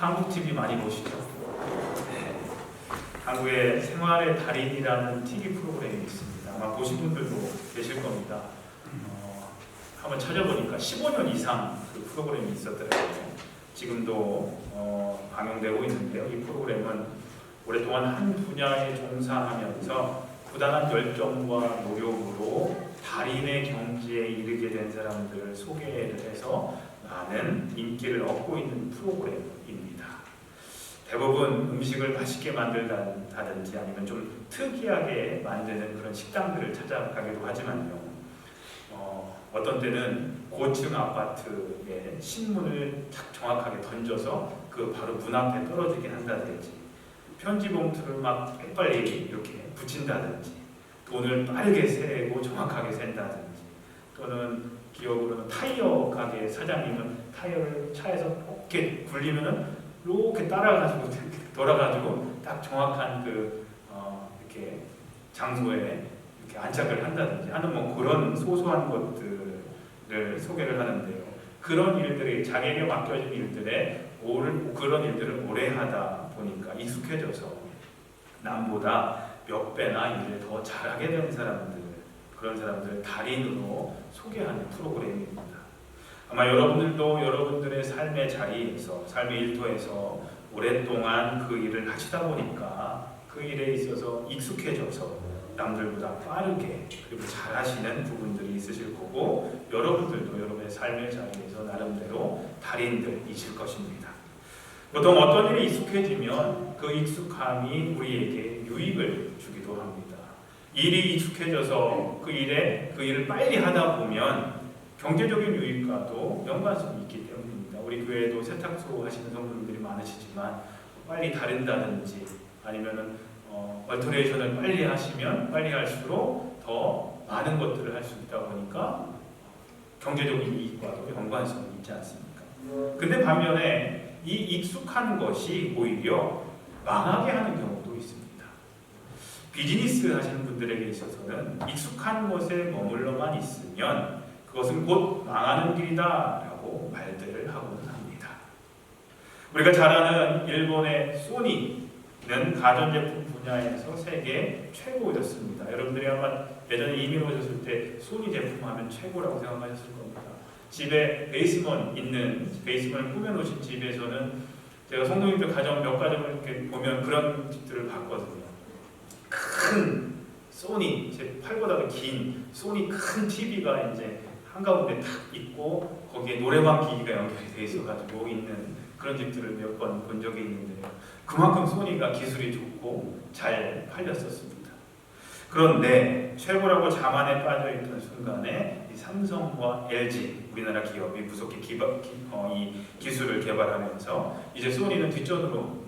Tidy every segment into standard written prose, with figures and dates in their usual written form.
한국 TV 많이 보시죠? 네. 한국에 생활의 달인이라는 TV 프로그램이 있습니다. 아마 보신 분들도 계실 겁니다. 한번 찾아보니까 15년 이상 그 프로그램이 있었더라고요. 지금도 방영되고 있는데요. 이 프로그램은 오랫동안 한 분야에 종사하면서 부단한 열정과 노력으로 달인의 경지에 이르게 된 사람들을 소개를 해서 많은 인기를 얻고 있는 프로그램입니다. 대부분 음식을 맛있게 만들다든지 아니면 좀 특이하게 만드는 그런 식당들을 찾아가기도 하지만요. 어떤 때는 고층 아파트에 신문을 정확하게 던져서 그 바로 문 앞에 떨어지게 한다든지, 편지 봉투를 막 빨리 이렇게 붙인다든지, 돈을 빠르게 세고 정확하게 센다든지, 또는 기억으로는 타이어 가게 사장님은 타이어를 차에서 이렇게 굴리면은 이렇게 따라가지고 돌아가지고 딱 정확한 이렇게 장소에 이렇게 안착을 한다든지 하는 뭐 그런 소소한 것들을 소개를 하는데요. 그런 일들이 자기에게 맡겨진 그런 일들을 오래 하다 보니까 익숙해져서 남보다 몇 배나 일을 더 잘하게 된 그런 사람들을 달인으로 소개하는 프로그램입니다. 아마 여러분들도 여러분들의 삶의 자리에서, 삶의 일터에서 오랫동안 그 일을 하시다 보니까 그 일에 있어서 익숙해져서 남들보다 빠르게 그리고 잘하시는 부분들이 있으실 거고, 여러분들도 여러분의 삶의 자리에서 나름대로 달인들이실 것입니다. 보통 어떤 일에 익숙해지면 그 익숙함이 우리에게 유익을 주기도 합니다. 일이 익숙해져서 그 일을 빨리 하다 보면 경제적인 유익과도 연관성이 있기 때문입니다. 우리 교회에도 세탁소 하시는 성도님들이 많으시지만 빨리 다른다든지 아니면은 얼터레이션을 빨리 하시면 빨리 할수록 더 많은 것들을 할 수 있다 보니까 경제적인 이익과도 연관성이 있지 않습니까? 근데 반면에 이 익숙한 것이 오히려 망하게 하는 경우도 있습니다. 비즈니스 하시는 분들에게 있어서는 익숙한 것에 머물러만 있으면 그것은 곧 망하는 길이다라고 말들을 하고는 합니다. 우리가 잘 아는 일본의 소니는 가전제품 분야에서 세계 최고였습니다. 여러분들이 아마 예전에 이민 오셨을 때 소니 제품 하면 최고라고 생각하셨을 겁니다. 집에 베이스먼을 꾸며놓으신 집에서는 제가 성도님들 몇 가정을 이렇게 보면 그런 집들을 봤거든요. 큰 소니, 제 팔보다도 긴 소니 큰 TV가 이제 한가운데 탁 있고 거기에 노래방 기기가 연결이 돼 있어가지고 있는 그런 집들을 몇 번 본 적이 있는데요. 그만큼 소니가 기술이 좋고 잘 팔렸었습니다. 그런데 최고라고 자만에 빠져있던 순간에 이 삼성과 LG, 우리나라 기업이 무섭게 이 기술을 개발하면서 이제 소니는 뒷전으로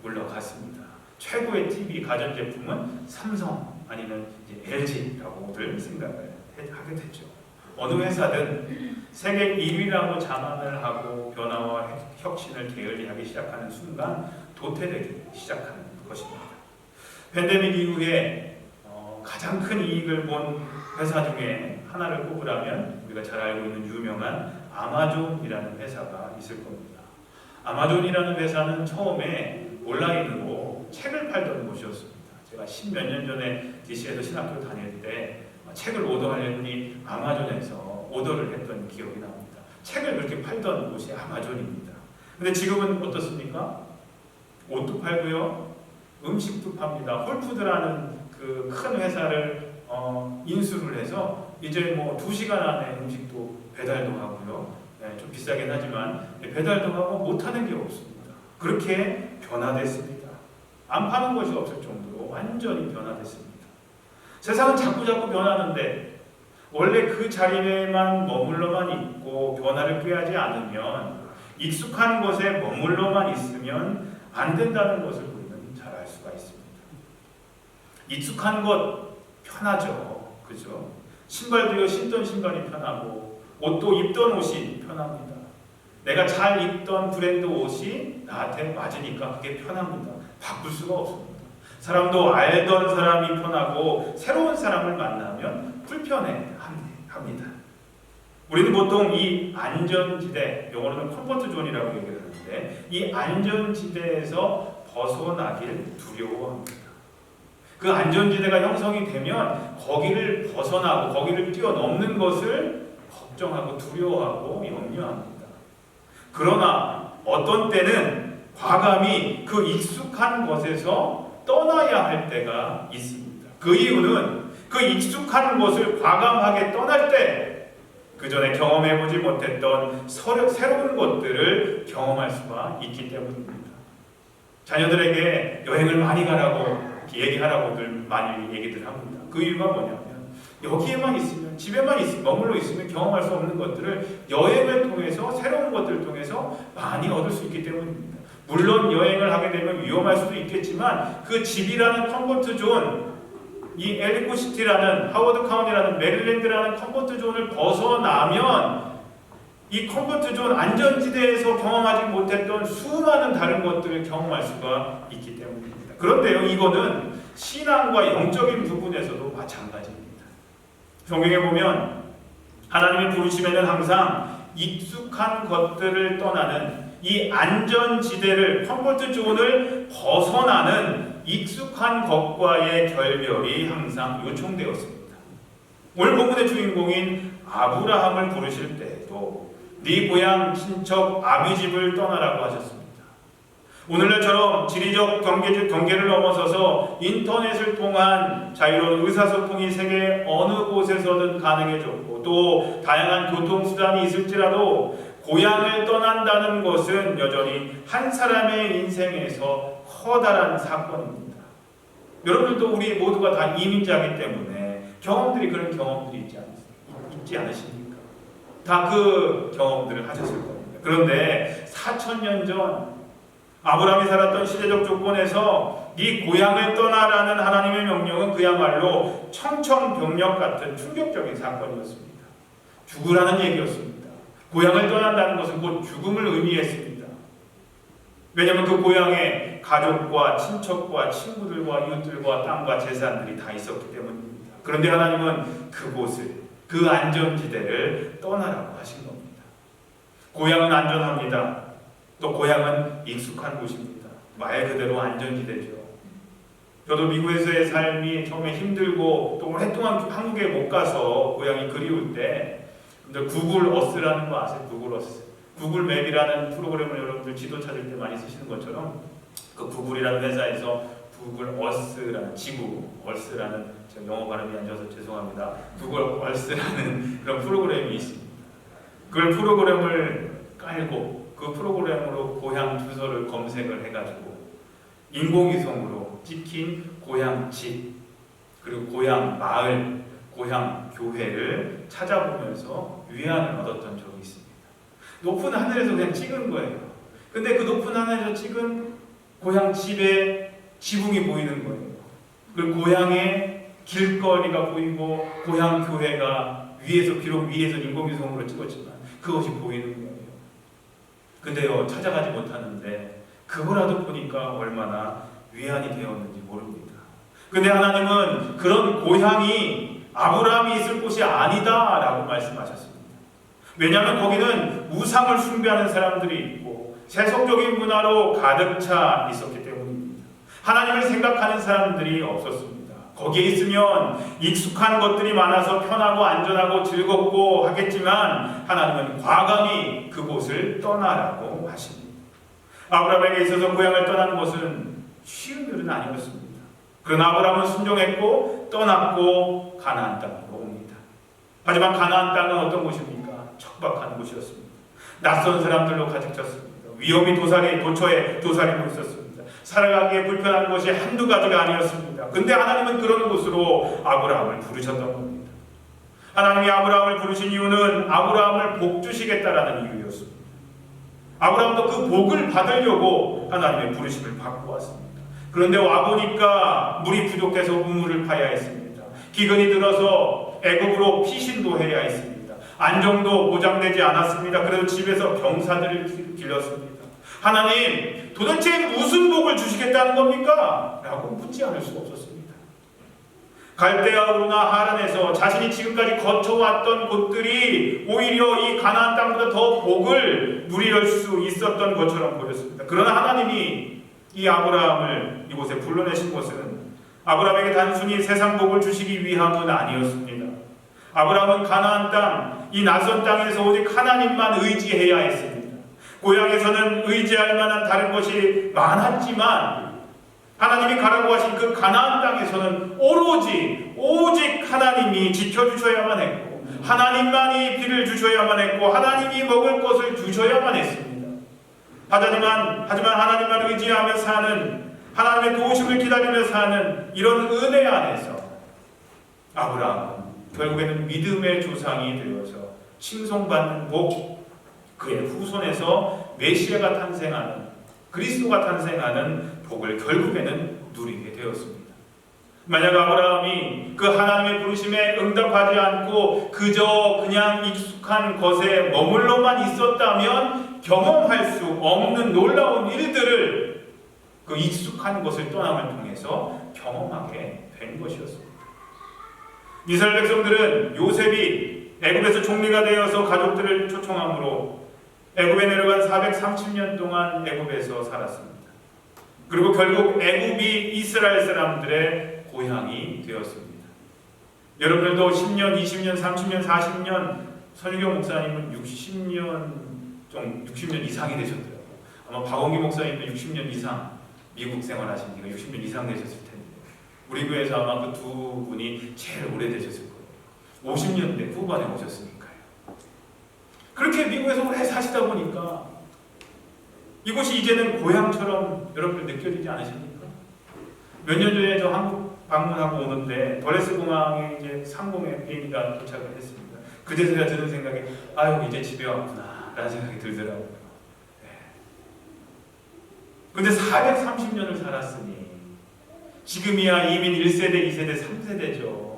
물러갔습니다. 최고의 TV 가전제품은 삼성 아니면 이제 LG라고들 생각을 하게 됐죠. 어느 회사든 세계 1위라고 자만을 하고 변화와 혁신을 게을리하기 시작하는 순간 도태되기 시작하는 것입니다. 팬데믹 이후에 가장 큰 이익을 본 회사 중에 하나를 꼽으라면 우리가 잘 알고 있는 유명한 아마존이라는 회사가 있을 겁니다. 아마존이라는 회사는 처음에 온라인으로 책을 팔던 곳이었습니다. 제가 10몇 년 전에 DC에서 신학교 다닐 때 책을 오더하려니 아마존에서 오더를 했던 기억이 납니다. 책을 그렇게 팔던 곳이 아마존입니다. 근데 지금은 어떻습니까? 옷도 팔고요, 음식도 팝니다. 홀푸드라는 그 큰 회사를 인수를 해서 이제 뭐 2시간 안에 음식도 배달도 하고요. 네, 좀 비싸긴 하지만 배달도 하고 못하는 게 없습니다. 그렇게 변화됐습니다. 안 파는 것이 없을 정도로 완전히 변화됐습니다. 세상은 자꾸 변하는데 원래 그 자리에만 머물러만 있고 변화를 꾀하지 않으면, 익숙한 것에 머물러만 있으면 안 된다는 것을 우리는 잘 알 수가 있습니다. 익숙한 것 편하죠. 그죠? 신발도요, 신던 신발이 편하고 옷도 입던 옷이 편합니다. 내가 잘 입던 브랜드 옷이 나한테 맞으니까 그게 편합니다. 바꿀 수가 없습니다. 사람도 알던 사람이 편하고 새로운 사람을 만나면 불편해 합니다. 우리는 보통 이 안전지대, 영어로는 컴포트 존이라고 얘기를 합니다. 있는데 이 안전지대에서 벗어나길 두려워합니다. 그 안전지대가 형성이 되면 거기를 벗어나고 거기를 뛰어넘는 것을 걱정하고 두려워하고 염려합니다. 그러나 어떤 때는 과감히 그 익숙한 것에서 떠나야 할 때가 있습니다. 그 이유는 그 익숙한 것을 과감하게 떠날 때 그 전에 경험해보지 못했던 새로운 것들을 경험할 수가 있기 때문입니다. 자녀들에게 여행을 많이 가라고 얘기하라고들 많이 얘기들 합니다. 그 이유가 뭐냐면 여기에만 있으면, 집에만 머물러 있으면 경험할 수 없는 것들을 여행을 통해서, 새로운 것들을 통해서 많이 얻을 수 있기 때문입니다. 물론 여행을 하게 되면 위험할 수도 있겠지만 그 집이라는 컴포트 존, 이 엘리코시티라는, 하워드 카운티라는, 메릴랜드라는 컴포트 존을 벗어나면 이 컴포트 존 안전지대에서 경험하지 못했던 수많은 다른 것들을 경험할 수가 있기 때문입니다. 그런데요, 이거는 신앙과 영적인 부분에서도 마찬가지입니다. 성경에 보면 하나님의 부르심에는 항상 익숙한 것들을 떠나는 이 안전지대를, 컴포트 존을 벗어나는 익숙한 것과의 결별이 항상 요청되었습니다. 오늘 본문의 주인공인 아브라함을 부르실 때에도 네 고향 친척 아비집을 떠나라고 하셨습니다. 오늘날처럼 지리적 경계를 넘어서서 인터넷을 통한 자유로운 의사소통이 세계 어느 곳에서든 가능해졌고 또 다양한 교통수단이 있을지라도 고향을 떠난다는 것은 여전히 한 사람의 인생에서 커다란 사건입니다. 여러분들도 우리 모두가 다 이민자이기 때문에 그런 경험들이 있지 않으십니까? 다 그 경험들을 하셨을 겁니다. 그런데 4,000년 전 아브라함이 살았던 시대적 조건에서 네 고향을 떠나라는 하나님의 명령은 그야말로 청천벽력 같은 충격적인 사건이었습니다. 죽으라는 얘기였습니다. 고향을 떠난다는 것은 곧 죽음을 의미했습니다. 왜냐하면 그 고향에 가족과 친척과 친구들과 이웃들과 땅과 재산들이 다 있었기 때문입니다. 그런데 하나님은 그곳을, 그 안전지대를 떠나라고 하신 겁니다. 고향은 안전합니다. 또 고향은 익숙한 곳입니다. 말 그대로 안전지대죠. 저도 미국에서의 삶이 처음에 힘들고 또 오랫동안 한국에 못 가서 고향이 그리울 때 구글 어스라는 거 아세요? 구글 어스. 구글 맵이라는 프로그램을 여러분들 지도 찾을 때 많이 쓰시는 것처럼 그 구글이라는 회사에서 구글 어스라는 지구, 얼스라는, 제가 영어 발음이 안 좋아서 죄송합니다. 구글 얼스라는 그런 프로그램이 있습니다. 그 프로그램을 깔고 그 프로그램으로 고향 주소를 검색을 해가지고 인공위성으로 찍힌 고향 집, 그리고 고향 마을, 고향 교회를 찾아보면서 위안을 얻었던 적이 있습니다. 높은 하늘에서 그냥 찍은 거예요. 근데 그 높은 하늘에서 찍은 고향 집에 지붕이 보이는 거예요. 그리고 고향의 길거리가 보이고 고향 교회가 비록 위에서 인공위성으로 찍었지만 그것이 보이는 거예요. 근데요, 찾아가지 못하는데 그거라도 보니까 얼마나 위안이 되었는지 모릅니다. 근데 하나님은 그런 고향이 아브라함이 있을 곳이 아니다라고 말씀하셨습니다. 왜냐하면 거기는 우상을 숭배하는 사람들이 있고 세속적인 문화로 가득 차 있었기 때문입니다. 하나님을 생각하는 사람들이 없었습니다. 거기에 있으면 익숙한 것들이 많아서 편하고 안전하고 즐겁고 하겠지만 하나님은 과감히 그곳을 떠나라고 하십니다. 아브라함에게 있어서 고향을 떠나는 것은 쉬운 일은 아니었습니다. 그러나 아브라함은 순종했고 떠났고 가나안 땅으로 옵니다. 하지만 가나안 땅은 어떤 곳입니까? 척박한 곳이었습니다. 낯선 사람들로 가득 찼습니다. 위험이 도처에 도사리고 있었습니다. 살아가기에 불편한 것이 한두 가지가 아니었습니다. 근데 하나님은 그런 곳으로 아브라함을 부르셨던 겁니다. 하나님이 아브라함을 부르신 이유는 아브라함을 복 주시겠다라는 이유였습니다. 아브라함도 그 복을 받으려고 하나님의 부르심을 받고 왔습니다. 그런데 와보니까 물이 부족해서 우물을 파야 했습니다. 기근이 들어서 애굽으로 피신도 해야 했습니다. 안정도 보장되지 않았습니다. 그래서 집에서 병사들을 길렀습니다. 하나님, 도대체 무슨 복을 주시겠다는 겁니까? 라고 묻지 않을 수 없었습니다. 갈대아 우르나 하란에서 자신이 지금까지 거쳐왔던 곳들이 오히려 이 가나안 땅보다 더 복을 누릴 수 있었던 것처럼 보였습니다. 그러나 하나님이 이 아브라함을 이곳에 불러내신 것은 아브라함에게 단순히 세상 복을 주시기 위함은 아니었습니다. 아브라함은 가나안 땅, 이 낯선 땅에서 오직 하나님만 의지해야 했습니다. 고향에서는 의지할 만한 다른 것이 많았지만 하나님이 가라고 하신 그 가나안 땅에서는 오직 하나님이 지켜주셔야만 했고, 하나님만이 비를 주셔야만 했고, 하나님이 먹을 것을 주셔야만 했습니다. 하지만 하나님만 의지하며 사는, 하나님의 도우심을 기다리며 사는 이런 은혜 안에서 아브라함은 결국에는 믿음의 조상이 되어서 칭송받는 복, 그의 후손에서 메시아가 탄생하는, 그리스도가 탄생하는 복을 결국에는 누리게 되었습니다. 만약 아브라함이 그 하나님의 부르심에 응답하지 않고 그저 그냥 익숙한 것에 머물러만 있었다면 경험할 수 없는 놀라운 일들을 그 익숙한 것을 떠남을 통해서 경험하게 된 것이었습니다. 이스라엘 백성들은 요셉이 애굽에서 총리가 되어서 가족들을 초청함으로 애굽에 내려간 430년 동안 애굽에서 살았습니다. 그리고 결국 애굽이 이스라엘 사람들의 고향이 되었습니다. 여러분들도 10년, 20년, 30년, 40년, 선유경 목사님은 60년 이상이 되셨더라고요. 아마 박원기 목사님도 60년 이상 미국 생활하신 지가 60년 이상 되셨을 텐데 우리 교회에서 아마 그 두 분이 제일 오래되셨을 거예요. 50년대 후반에 오셨으니까요. 그렇게 미국에서 오래 사시다 보니까 이곳이 이제는 고향처럼 여러분들 느껴지지 않으십니까? 몇 년 전에 저 한국 방문하고 오는데 더레스 공항에 이제 상공의 비행기가 도착을 했습니다. 그제서야 드는 생각이 아유 이제 집에 왔구나 라는 생각이 들더라고요. 근데 430년을 살았으니 지금이야 이민 1세대, 2세대, 3세대죠.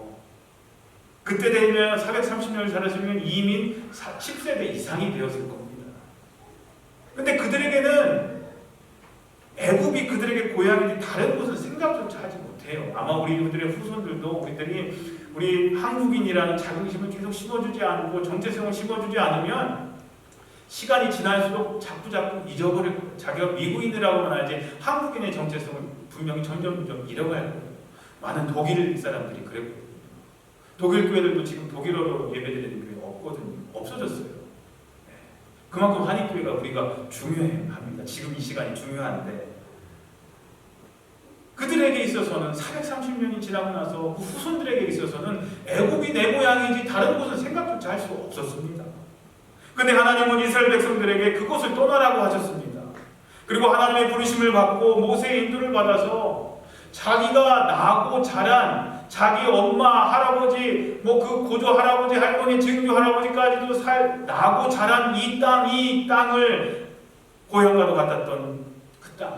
그때 되면 430년을 살았으면 이민 10세대 이상이 되었을 겁니다. 근데 그들에게는 애굽이 그들에게 고향인지 다른 곳은 생각조차 하지 못해요. 아마 우리들의 후손들도 우리 한국인이라는 자긍심을 계속 심어주지 않고 정체성을 심어주지 않으면 시간이 지날수록 자꾸 잊어버릴 거예요. 자기가 미국인이라고만 하지 한국인의 정체성을 분명히 점점 잃어갈 거예요. 많은 독일 사람들이 그랬거든요. 독일 교회들도 지금 독일어로 예배드리는 교회가 없거든요. 없어졌어요. 그만큼 한인교회가 우리가 중요합니다. 지금 이 시간이 중요한데 그들에게 있어서는 430년이 지나고 나서 그 후손들에게 있어서는 애굽이 내 고향이지 다른 곳은 생각조차 할 수 없었습니다. 근데 하나님은 이스라엘 백성들에게 그곳을 떠나라고 하셨습니다. 그리고 하나님의 부르심을 받고 모세의 인도를 받아서 자기가 나고 자란 자기 엄마, 할아버지, 그 고조 할아버지, 할머니, 증조 할아버지까지도 나고 자란 이 땅을 고향과도 같았던 그 땅을,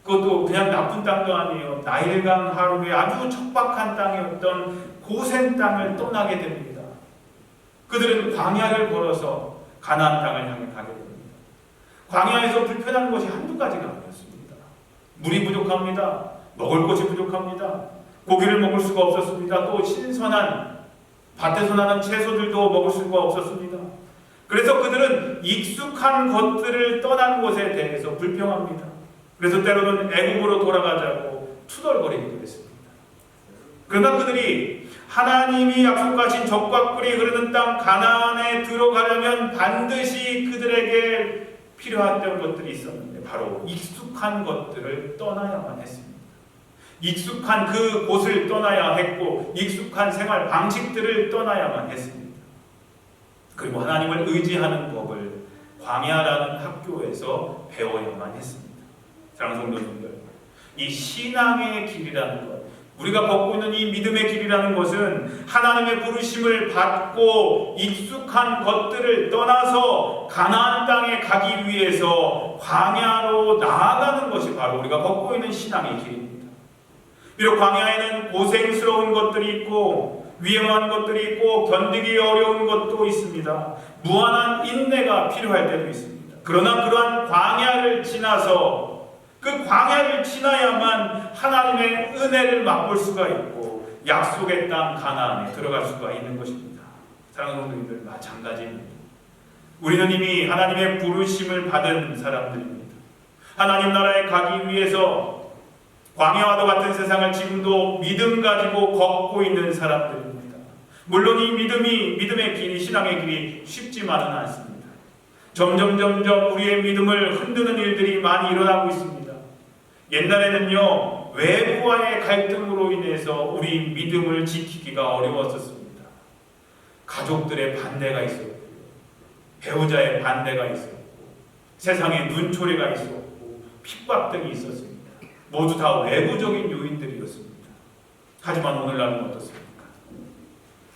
그것도 그냥 나쁜 땅도 아니에요. 나일강 하루에 아주 척박한 땅이었던 고센 땅을 떠나게 됩니다. 그들은 광야를 걸어서 가나안 땅을 향해 가게 됩니다. 광야에서 불편한 것이 한두 가지가 아니었습니다. 물이 부족합니다. 먹을 것이 부족합니다. 고기를 먹을 수가 없었습니다. 또 신선한 밭에서 나는 채소들도 먹을 수가 없었습니다. 그래서 그들은 익숙한 것들을 떠난 것에 대해서 불평합니다. 그래서 때로는 애굽으로 돌아가자고 투덜거리기도 했습니다. 그러나 그들이 하나님이 약속하신 적과 꿀이 흐르는 땅 가나안에 들어가려면 반드시 그들에게 필요했던 것들이 있었는데 바로 익숙한 것들을 떠나야만 했습니다. 익숙한 그 곳을 떠나야 했고 익숙한 생활 방식들을 떠나야만 했습니다. 그리고 하나님을 의지하는 법을 광야라는 학교에서 배워야만 했습니다. 사랑하는 성도님들, 이 신앙의 길이라는 것, 우리가 걷고 있는 이 믿음의 길이라는 것은 하나님의 부르심을 받고 익숙한 것들을 떠나서 가나안 땅에 가기 위해서 광야로 나아가는 것이 바로 우리가 걷고 있는 신앙의 길입니다. 비록 광야에는 고생스러운 것들이 있고 위험한 것들이 있고 견디기 어려운 것도 있습니다. 무한한 인내가 필요할 때도 있습니다. 그러나 그러한 광야를 지나서 그 광야를 지나야만 하나님의 은혜를 맛볼 수가 있고 약속의 땅 가나안에 들어갈 수가 있는 것입니다. 사랑하는 성도님들, 마찬가지입니다. 우리는 이미 하나님의 부르심을 받은 사람들입니다. 하나님 나라에 가기 위해서 광야와도 같은 세상을 지금도 믿음 가지고 걷고 있는 사람들입니다. 물론 이 믿음의 길이, 신앙의 길이 쉽지만은 않습니다. 점점 우리의 믿음을 흔드는 일들이 많이 일어나고 있습니다. 옛날에는요, 외부와의 갈등으로 인해서 우리 믿음을 지키기가 어려웠었습니다. 가족들의 반대가 있었고, 배우자의 반대가 있었고, 세상의 눈초리가 있었고, 핍박 등이 있었습니다. 모두 다 외부적인 요인들이었습니다. 하지만 오늘날은 어떻습니까?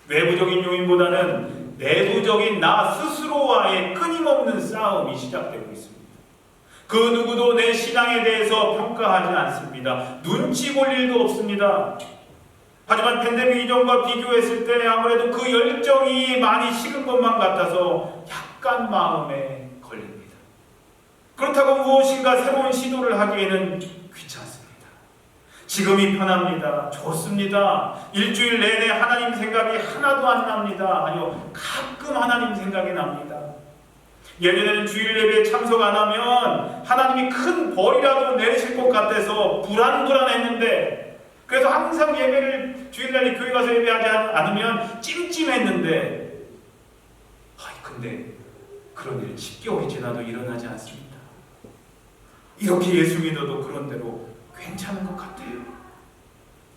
외부적인 요인보다는 내부적인 나 스스로와의 끊임없는 싸움이 시작되고 있습니다. 그 누구도 내 신앙에 대해서 평가하지 않습니다. 눈치 볼 일도 없습니다. 하지만 팬데믹 이전과 비교했을 때 아무래도 그 열정이 많이 식은 것만 같아서 약간 마음에 걸립니다. 그렇다고 무엇인가 새로운 시도를 하기에는 귀찮습니다. 지금이 편합니다. 좋습니다. 일주일 내내 하나님 생각이 하나도 안 납니다. 아니요, 가끔 하나님 생각이 납니다. 예전에는 주일 예배에 참석 안 하면 하나님이 큰 벌이라도 내리실 것 같아서 불안했는데, 그래서 항상 예배를 주일날 교회 가서 예배하지 않으면 찜찜했는데, 근데 그런 일은 10개월이 지나도 일어나지 않습니다. 이렇게 예수 믿어도 그런 대로 괜찮은 것 같아요.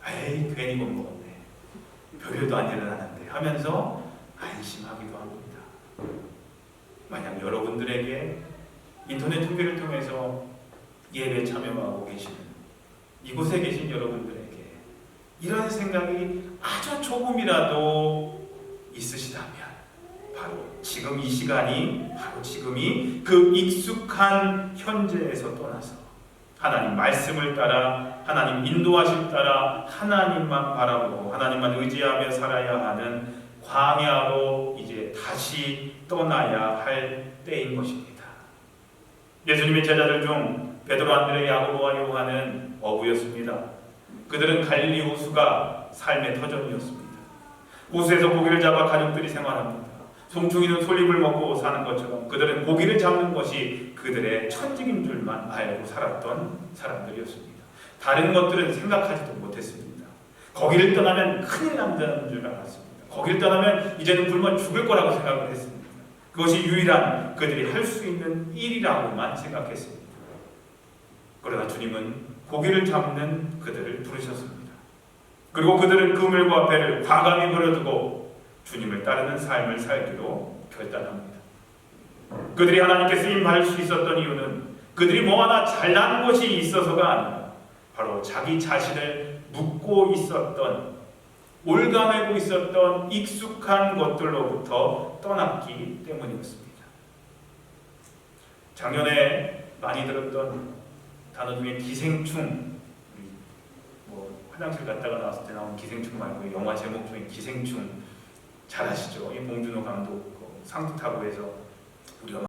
에이, 괜히 겁먹었네. 별일도 안 일어나는데 하면서 안심하기도 합니다. 만약 여러분들에게 인터넷 통계를 통해서 예배 참여하고 계시는 이곳에 계신 여러분들에게 이런 생각이 아주 조금이라도 있으시다면 바로 지금 이 시간이, 바로 지금이 그 익숙한 현재에서 떠나서 하나님 말씀을 따라, 하나님 인도하심 따라 하나님만 바라보고 하나님만 의지하며 살아야 하는 광야로 이제 다시 떠나야 할 때인 것입니다. 예수님의 제자들 중 베드로, 안드레, 야고보와 요한은 어부였습니다. 그들은 갈릴리 호수가 삶의 터전이었습니다. 호수에서 고기를 잡아 가족들이 생활합니다. 송충이는 솔잎을 먹고 사는 것처럼 그들은 고기를 잡는 것이 그들의 천직인 줄만 알고 살았던 사람들이었습니다. 다른 것들은 생각하지도 못했습니다. 거기를 떠나면 큰일 난다는 줄 알았습니다. 거기를 떠나면 이제는 굶어 죽을 거라고 생각을 했습니다. 그것이 유일한 그들이 할 수 있는 일이라고만 생각했습니다. 그러나 주님은 고기를 잡는 그들을 부르셨습니다. 그리고 그들은 그물과 배를 과감히 버려두고 주님을 따르는 삶을 살기로 결단합니다. 그들이 하나님께 쓰임 받을 수 있었던 이유는 그들이 뭐 하나 잘난 것이 있어서가 아니라 바로 자기 자신을 묶고 있었던, 올가매고 있었던 익숙한 것들로부터 떠났기 때문이었습니다. 작년에 많이 들었던 단어 중에 기생충, 화장실 갔다가 나왔을 때 나온 기생충 말고 영화 제목 중에 기생충 잘 아시죠? 이 봉준호 감독 상도 타고 해서 우리가